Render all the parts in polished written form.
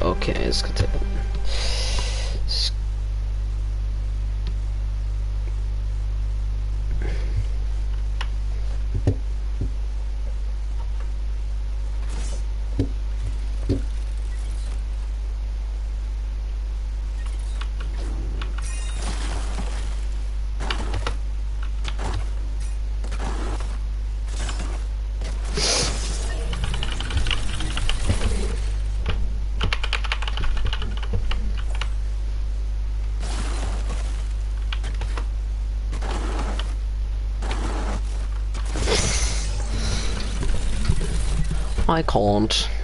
Ok, jeg skal til.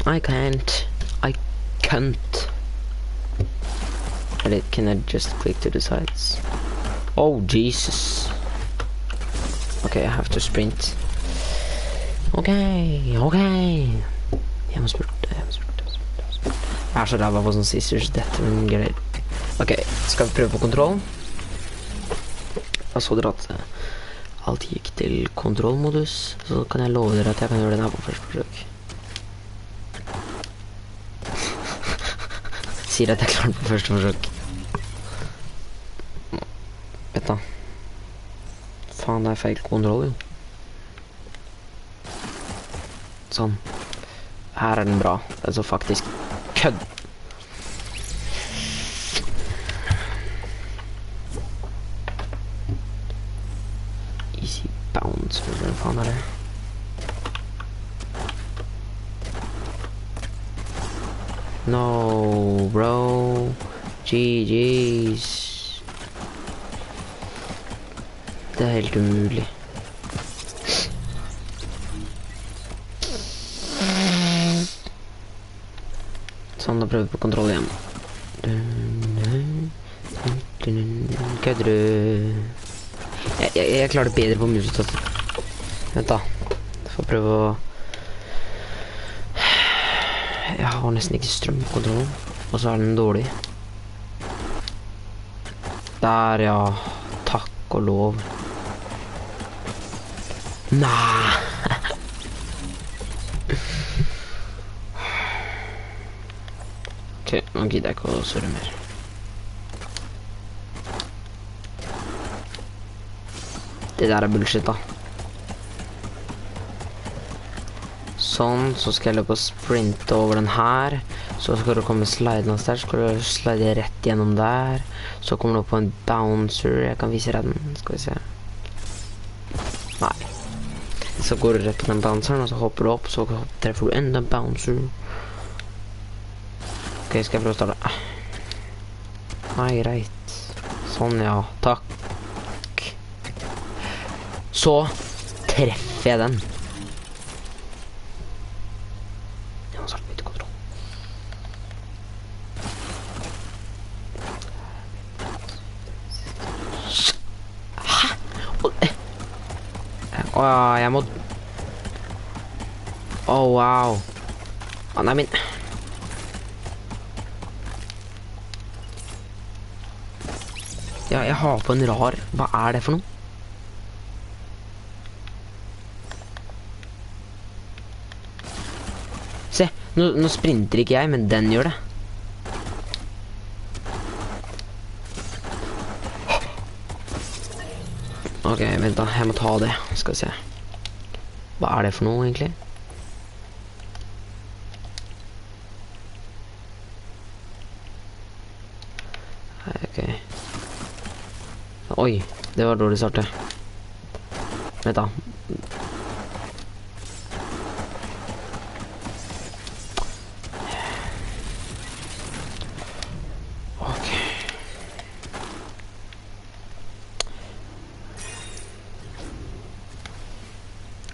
I can't. Can I just click to the sides? Oh, Jesus. Okay, I have to sprint. Okay. Jeg må spurte. Jeg så ræva på sånn scissors, dette er en greier. Ok, skal vi prøve på kontroll? Jeg så dere at alt gikk til kontrollmodus, så kan jeg love dere at jeg kan gjøre det her på første forsøk. Sier at jeg klarer det på første forsøk. Vet da. Faen, det er feil kontroll, jo. Sånn. Her er den bra. Det er så faktisk kødd. Easy bounce, hva faen er det? No, bro. GG's. Det er helt umulig. Sånn, da prøver vi på kontroll igjen. Kødder du? Jeg klarer det bedre på musetast. Vent da. Jeg får prøve å... Jeg har nesten ikke strømkontroll, og så er den dårlig. Der, ja. Takk og lov. Nei! Ok, nå gidder jeg ikke å surre mer. Det der er bullshit, da. Sånn, så skal jeg løpe og sprinte over den her. Så skal du komme slidende der, så skal du slide rett gjennom der. Så kommer du opp på en bouncer. Jeg kan vise deg den, skal vi se. Nei. Så går du rett på den bounceren, og så hopper du opp, så treffer du enda bouncer. Ok, skal jeg prøve å starte? Nei, greit. Sånn, ja. Takk. Så treffer jeg den. Jeg må... wow. Nei, men... Ja, jeg har på en rar... Hva er det for noe? Se, nå sprinter ikke jeg, men den gjør det. Ok, vent da, jeg må ta det, skal vi se. Hva er det for noe, egentlig? Ok. Oi, det var dårlig start, det. Vent da.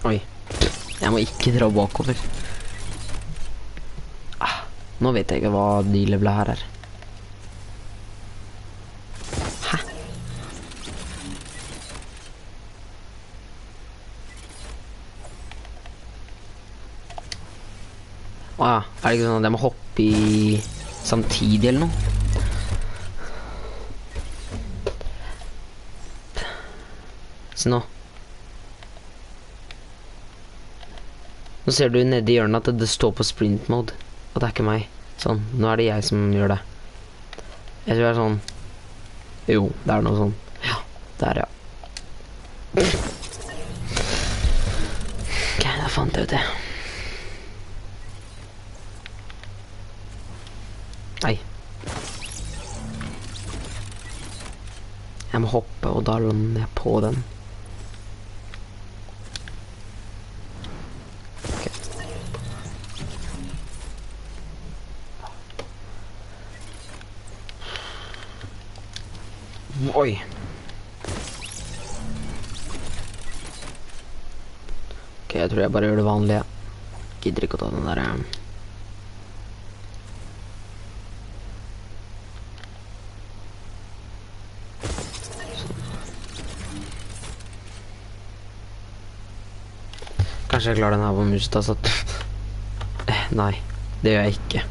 Oi, jeg må ikke dra bakover. Nå vet jeg ikke hva de levelet her er. Hæ? Ja, er det ikke sånn at jeg må hoppe i samtidig eller noe? Se nå. Nå ser du nede i hjørnet at det står på sprint mode. Og det er ikke meg. Sånn, nå er det jeg som gjør det. Jeg tror det er sånn. Jo, det er noe sånn. Ja, der ja. Ok, da fant jeg ut det. Nei. Jeg må hoppe, og da lander jeg på den. Oi. Ok, jeg tror jeg bare gjør det vanlige. Gidder ikke å ta den der. Kanskje jeg klarer den her på muset, altså. Nei, det gjør jeg ikke.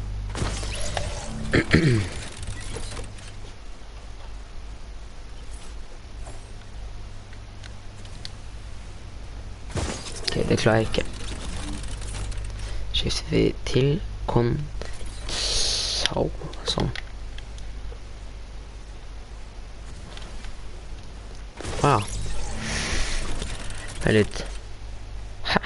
Det klarer jeg ikke. Skifter vi til konsol. Sånn. Ja. Det er litt. Hæ?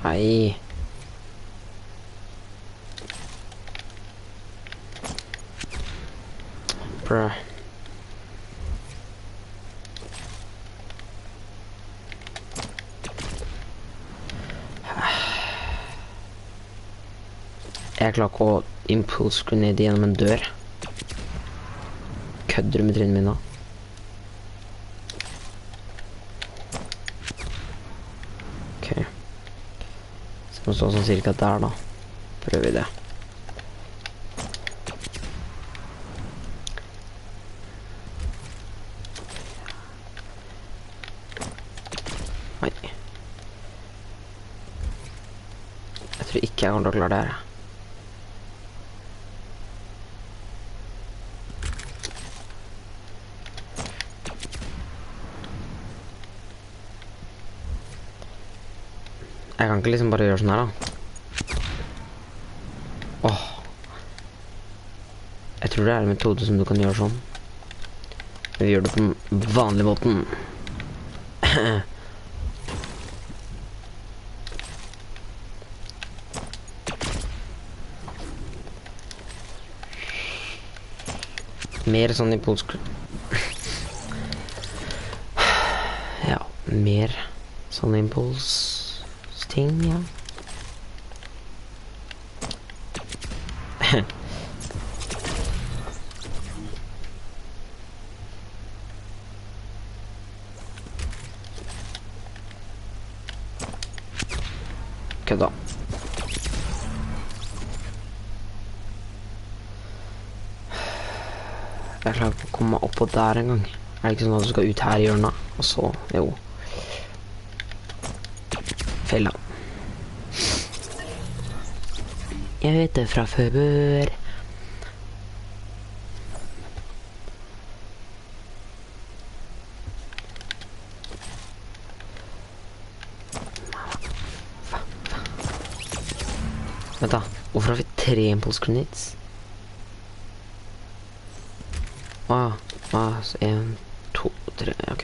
Nei. Bra. Jeg klarer ikke å impulse grenade gjennom en dør. Kødder du med trinnet mine? Ok. Så må stå sånn cirka der da. Prøver vi det. Nei. Jeg tror ikke jeg kommer til å klare det her. Jeg kan ikke liksom bare gjøre sånn her da. Åh. Jeg tror det er en metode som du kan gjøre sånn. Men vi gjør det på den vanlige måten. Mer sånn impulskrutt. Ja, mer sånn impuls-ting, ja. Kødda. Jeg klarer ikke å komme opp på der en gang. Er det ikke sånn at du skal ut her i hjørnet? Og så, jo. Feil da. Jeg vet det fra før. Vent da, hvorfor har vi 3 impulse grenades? Så 1, 2, 3, ok.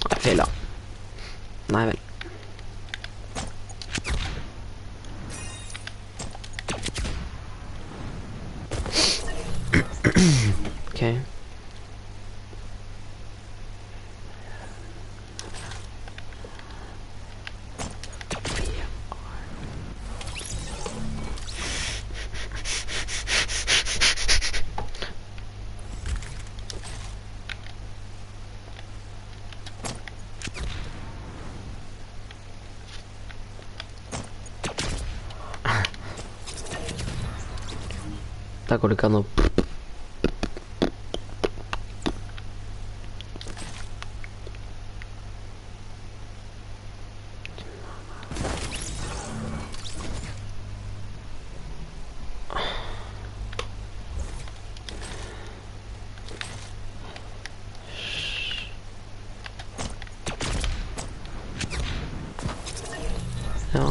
Nei, feil da. Nei vel. Ok. Der går det ikke an å... Ja,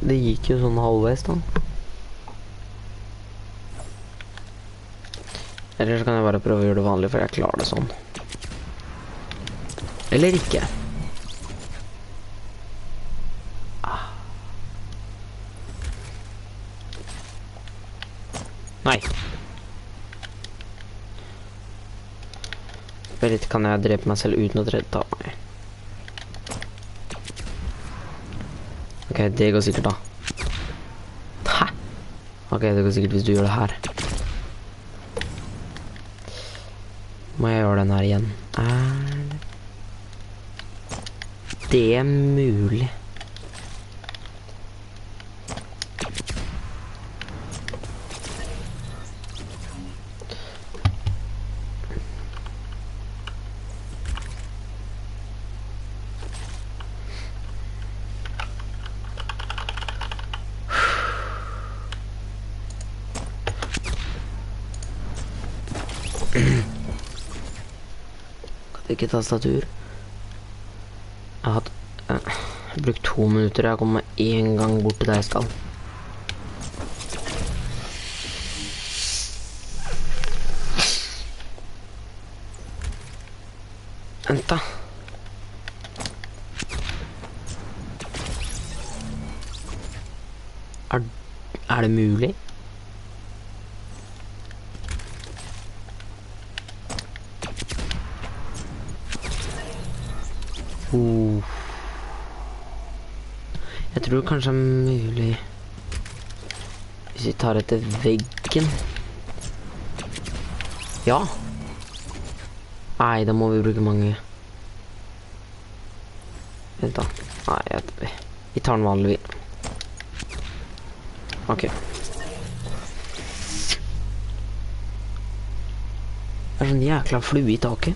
det gikk jo sånn halvveis da. Eller så kan jeg bare prøve å gjøre det vanlig, for jeg klarer det sånn. Eller ikke. Nei. Vel, kan jeg drepe meg selv uten å ta meg? Ok, det går sikkert da. Hæ? Ok, det går sikkert hvis du gjør det her. Må jeg gjøre den her igjen? Er det mulig? Ikke tastatur. Jeg har brukt 2 minutter. Jeg kommer en gang bort til der jeg skal. Vent da. Er det mulig? Jeg tror kanskje det er mulig hvis vi tar etter veggen. Ja. Nei, da må vi bruke mange. Vent da. Nei, vi tar den vanlig. Ok. Det er sånn jækla flue i taket.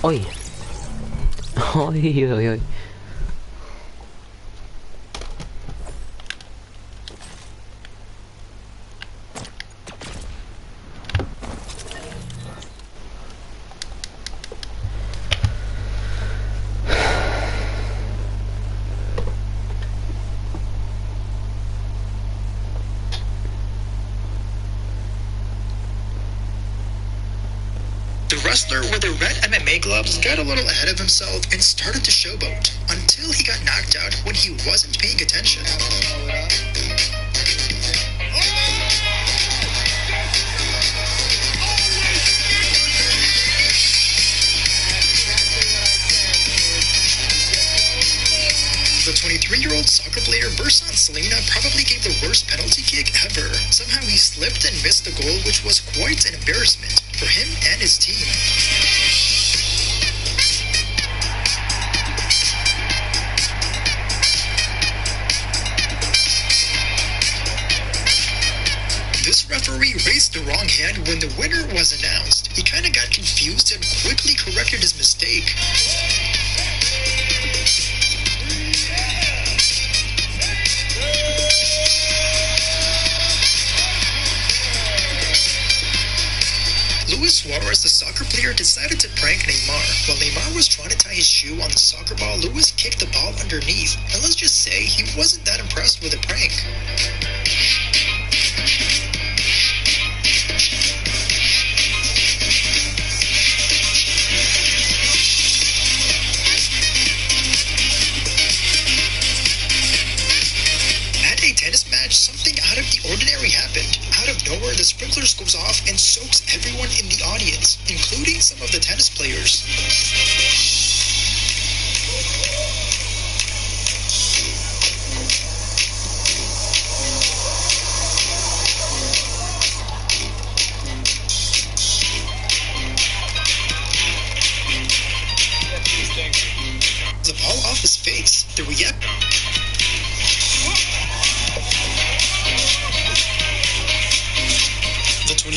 Oi. Oi, oi, oi. The wrestler with the red MMA gloves got a little ahead of himself and started to showboat until he got knocked out when he wasn't paying attention. The 23-year-old soccer player Bursan Selena probably gave the worst penalty kick ever. Somehow he slipped and missed the goal, which was quite an embarrassment for him and his team. This referee raised the wrong hand when the winner was announced. He kinda got confused and quickly corrected his mistake. Luis Suarez, the soccer player, decided to prank Neymar. While Neymar was trying to tie his shoe on the soccer ball, Luis kicked the ball underneath. And let's just say he wasn't that impressed with the prank. At a tennis match, something out of the ordinary happened. Out of nowhere, the sprinklers goes off and soaks everyone in the audience, including some of the tennis players.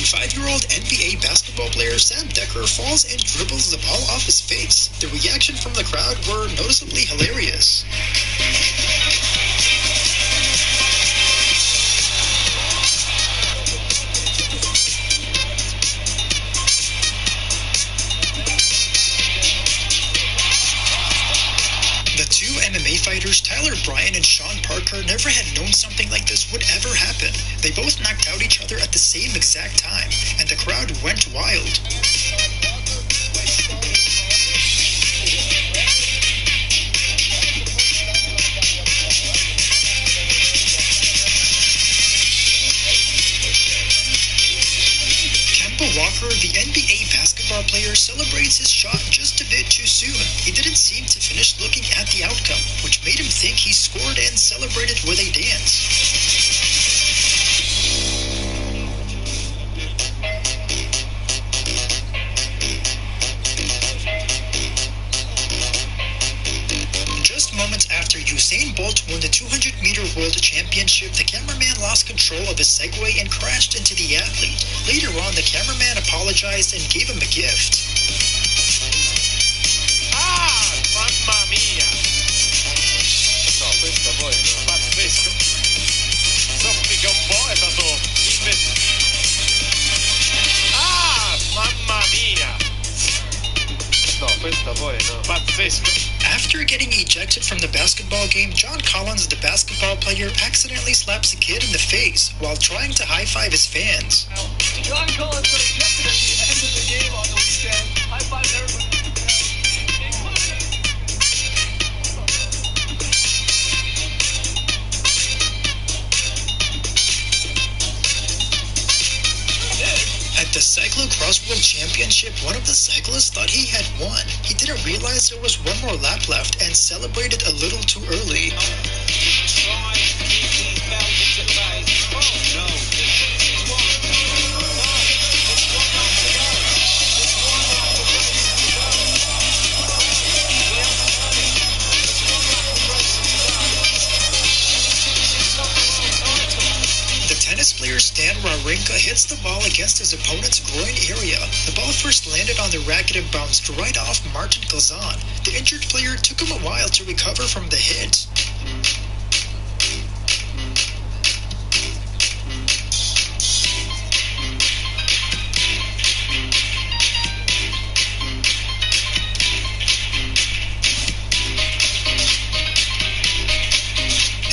25-year-old NBA basketball player Sam Decker falls and dribbles the ball off his face. The reaction from the crowd were noticeably hilarious. The two MMA fighters, Tyler Bryan and Sean Parker, never had known something like this would ever happen. They both knocked out each other at the same exact time, and the crowd went wild. Walker, the NBA basketball player, celebrates his shot just a bit too soon. He didn't seem to finish looking at the outcome, which made him think he scored and celebrated with a dance. Just moments after Usain Bolt won the 200-meter world championship, the cameraman lost control of his Segway and crashed into the athlete. Later on, the cameraman apologized and gave him a gift. Ah, mamma mia! No, questa poi è pazzesco. Soffica un po', è stato Ah, mamma mia! No, questa poi è pazzesco. After getting ejected from the basketball game, John Collins, the basketball player, accidentally slaps a kid in the face while trying to high-five his fans. John Collins got ejected at the end of the game on the weekend. High-five everybody. At the Cyclocross World Championship, one of the cyclists thought he had won. He didn't realize there was one more lap left and celebrated a little too early. Tennis player Stan Wawrinka hits the ball against his opponent's groin area. The ball first landed on the racket and bounced right off Martin Gazan. The injured player took him a while to recover from the hit.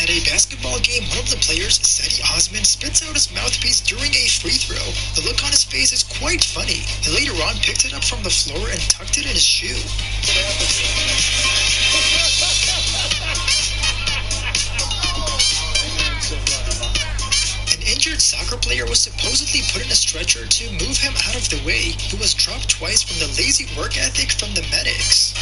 At a basketball game, one of the players, Sadie Osman, spits out his mouthpiece during a free throw. The look on his face is quite funny. He later on picked it up from the floor and tucked it in his shoe. An injured soccer player was supposedly put in a stretcher to move him out of the way. He was dropped twice from the lazy work ethic from the medics.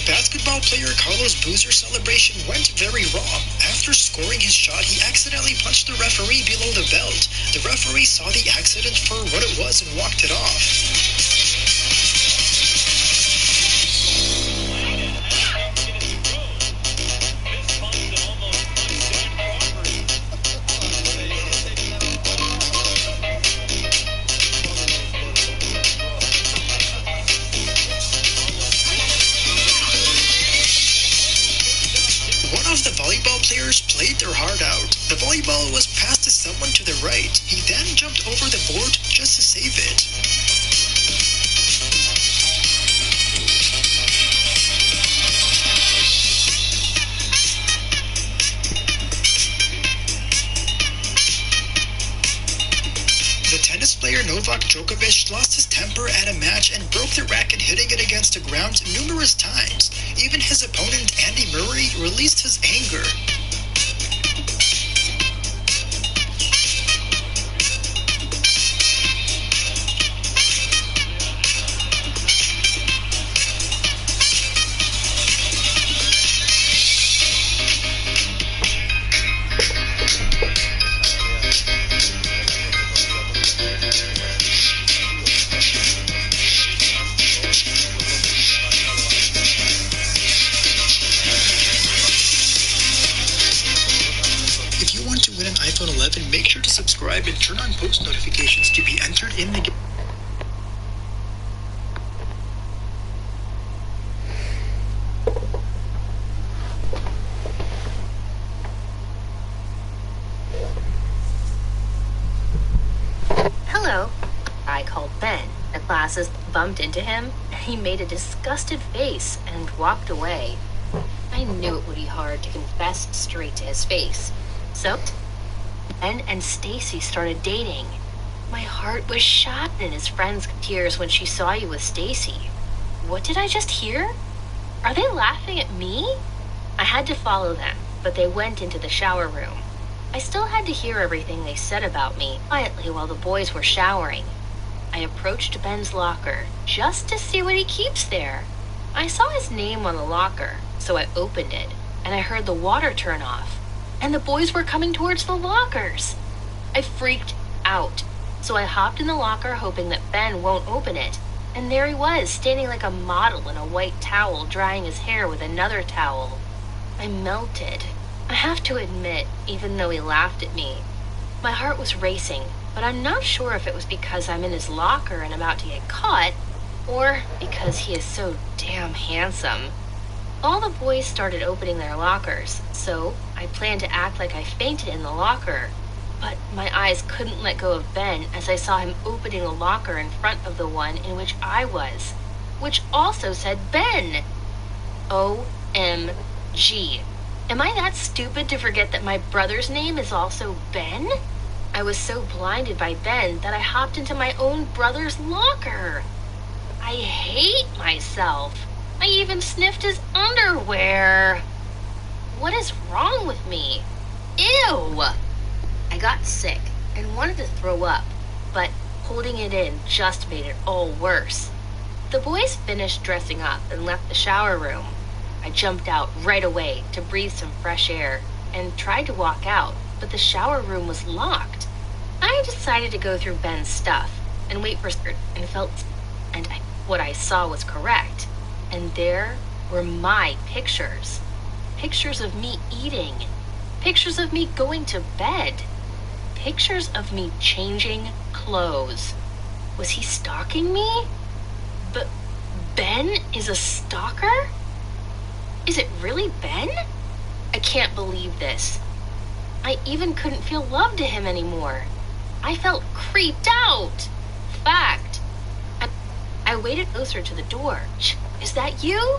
Basketball player Carlos Boozer's celebration went very wrong. After scoring his shot, he accidentally punched the referee below the belt. The referee saw the accident for what it was and walked it off. The volleyball players played their heart out. The volleyball was passed to someone to the right. He then jumped over the board just to save it. The tennis player Novak Djokovic lost his temper at a match and broke the racket, hitting it against the ground numerous times. Even his opponent Andy Murray released his anger. subscribe and turn on post notifications to be entered in the Hello. I called Ben. The classes bumped into him, and he made a disgusted face and walked away. I knew it would be hard to confess straight to his face. So, Ben and Stacy started dating. My heart was shot in his friend's tears when she saw you with Stacy. What did I just hear? Are they laughing at me? I had to follow them, but they went into the shower room. I still had to hear everything they said about me quietly while the boys were showering. I approached Ben's locker just to see what he keeps there. I saw his name on the locker, so I opened it, and I heard the water turn off, and the boys were coming towards the lockers. I freaked out, so I hopped in the locker hoping that Ben won't open it, and there he was, standing like a model in a white towel, drying his hair with another towel. I melted. I have to admit, even though he laughed at me, my heart was racing, but I'm not sure if it was because I'm in his locker and about to get caught, or because he is so damn handsome. All the boys started opening their lockers, so I planned to act like I fainted in the locker. But my eyes couldn't let go of Ben as I saw him opening a locker in front of the one in which I was, which also said Ben. OMG. Am I that stupid to forget that my brother's name is also Ben? I was so blinded by Ben that I hopped into my own brother's locker. I hate myself. I even sniffed his underwear. What is wrong with me? Ew! I got sick and wanted to throw up, but holding it in just made it all worse. The boys finished dressing up and left the shower room. I jumped out right away to breathe some fresh air and tried to walk out, but the shower room was locked. I decided to go through Ben's stuff and wait for what I saw was correct. And there were my pictures. Pictures of me eating. Pictures of me going to bed. Pictures of me changing clothes. Was he stalking me? But Ben is a stalker? Is it really Ben? I can't believe this. I even couldn't feel love to him anymore. I felt creeped out. Fact. I waited closer to the door. Is that you?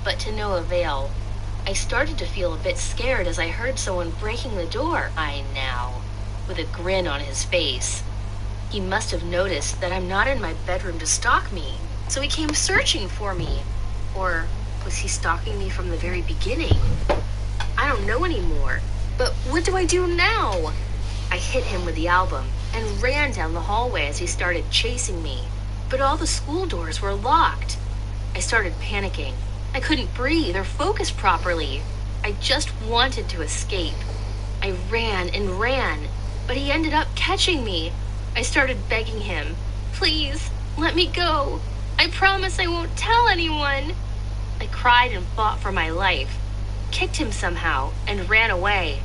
But to no avail. I started to feel a bit scared as I heard someone breaking the door. Now, with a grin on his face. He must have noticed that I'm not in my bedroom to stalk me, so he came searching for me. Or was he stalking me from the very beginning? I don't know anymore. But what do I do now? I hit him with the album and ran down the hallway as he started chasing me. But all the school doors were locked. I started panicking. I couldn't breathe or focus properly. I just wanted to escape. I ran and ran, but he ended up catching me. I started begging him, "Please, let me go. I promise I won't tell anyone." I cried and fought for my life, kicked him somehow, and ran away.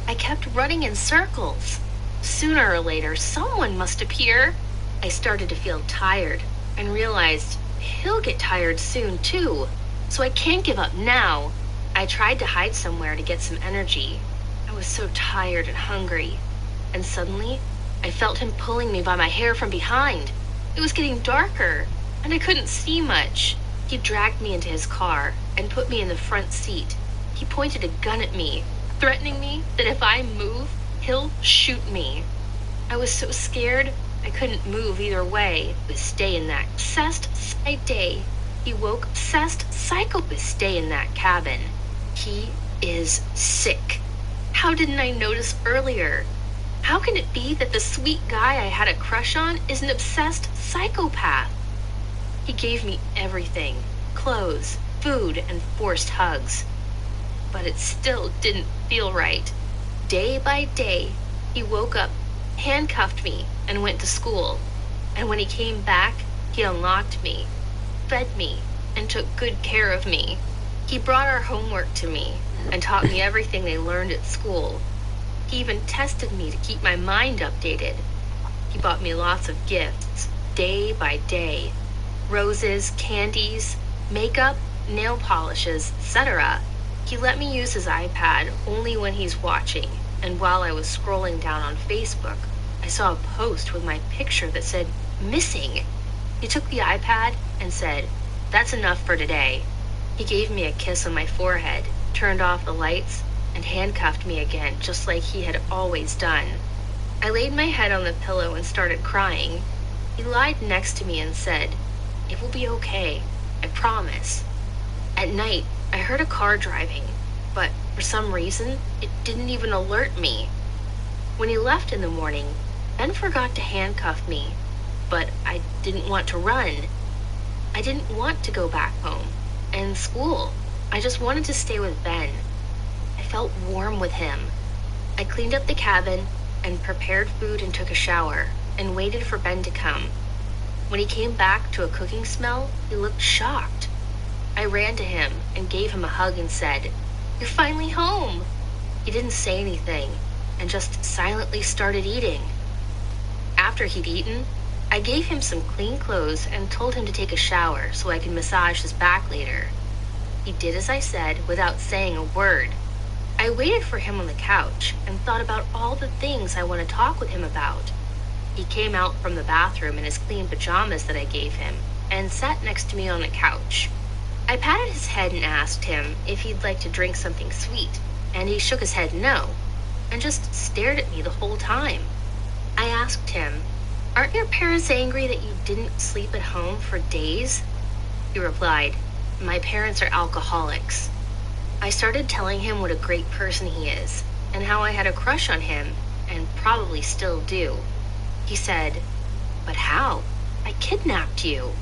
I kept running in circles. Sooner or later, someone must appear. I started to feel tired and realized he'll get tired soon too, so I can't give up now. I tried to hide somewhere to get some energy. I was so tired and hungry, and suddenly I felt him pulling me by my hair from behind. It was getting darker, and I couldn't see much. He dragged me into his car and put me in the front seat. He pointed a gun at me, threatening me that if I move, he'll shoot me. I was so scared, I couldn't move either way. Stay in that obsessed day. He woke obsessed psychopath stay in that cabin. He is sick. How didn't I notice earlier? How can it be that the sweet guy I had a crush on is an obsessed psychopath? He gave me everything, clothes, food, and forced hugs. But it still didn't feel right. Day by day, he woke up, handcuffed me, and went to school. And when he came back, he unlocked me, fed me, and took good care of me. He brought our homework to me and taught me everything they learned at school. He even tested me to keep my mind updated. He bought me lots of gifts, day by day. Roses, candies, makeup, nail polishes, etc. He let me use his iPad only when he's watching, and while I was scrolling down on Facebook, I saw a post with my picture that said, "Missing." He took the iPad and said, "That's enough for today." He gave me a kiss on my forehead, turned off the lights, and handcuffed me again, just like he had always done. I laid my head on the pillow and started crying. He lied next to me and said, "It will be okay, I promise." At night, I heard a car driving, but for some reason, it didn't even alert me. When he left in the morning, Ben forgot to handcuff me, but I didn't want to run. I didn't want to go back home and school. I just wanted to stay with Ben. I felt warm with him. I cleaned up the cabin and prepared food and took a shower and waited for Ben to come. When he came back to a cooking smell, he looked shocked. I ran to him and gave him a hug and said, "You're finally home." He didn't say anything and just silently started eating. After he'd eaten, I gave him some clean clothes and told him to take a shower so I could massage his back later. He did as I said without saying a word. I waited for him on the couch and thought about all the things I want to talk with him about. He came out from the bathroom in his clean pajamas that I gave him and sat next to me on the couch. I patted his head and asked him if he'd like to drink something sweet, and he shook his head no, and just stared at me the whole time. I asked him, "Aren't your parents angry that you didn't sleep at home for days?" He replied, "My parents are alcoholics." I started telling him what a great person he is, and how I had a crush on him, and probably still do. He said, "But how? I kidnapped you."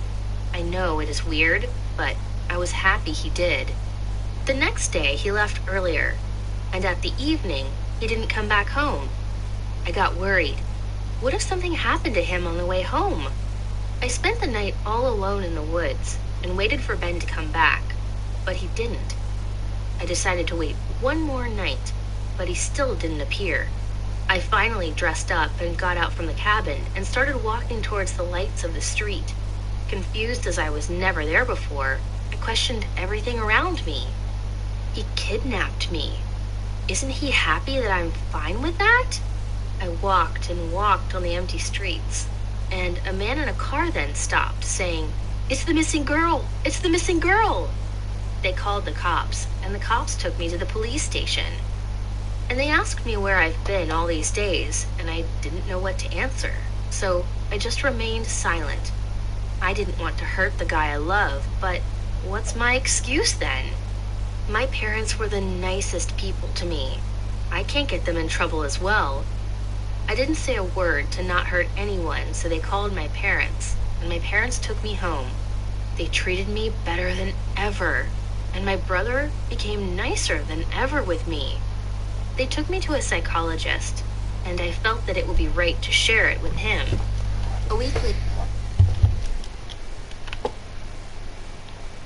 I know it is weird, but I was happy he did. The next day, he left earlier, and at the evening, he didn't come back home. I got worried. What if something happened to him on the way home? I spent the night all alone in the woods and waited for Ben to come back, but he didn't. I decided to wait one more night, but he still didn't appear. I finally dressed up and got out from the cabin and started walking towards the lights of the street. Confused as I was never there before, I questioned everything around me. He kidnapped me. Isn't he happy that I'm fine with that? I walked and walked on the empty streets, and a man in a car then stopped, saying, "It's the missing girl! It's the missing girl!" They called the cops, and the cops took me to the police station. And they asked me where I've been all these days, and I didn't know what to answer, so I just remained silent. I didn't want to hurt the guy I love, but what's my excuse then? My parents were the nicest people to me. I can't get them in trouble as well. I didn't say a word to not hurt anyone, so they called my parents, and my parents took me home. They treated me better than ever, and my brother became nicer than ever with me. They took me to a psychologist, and I felt that it would be right to share it with him. A week later,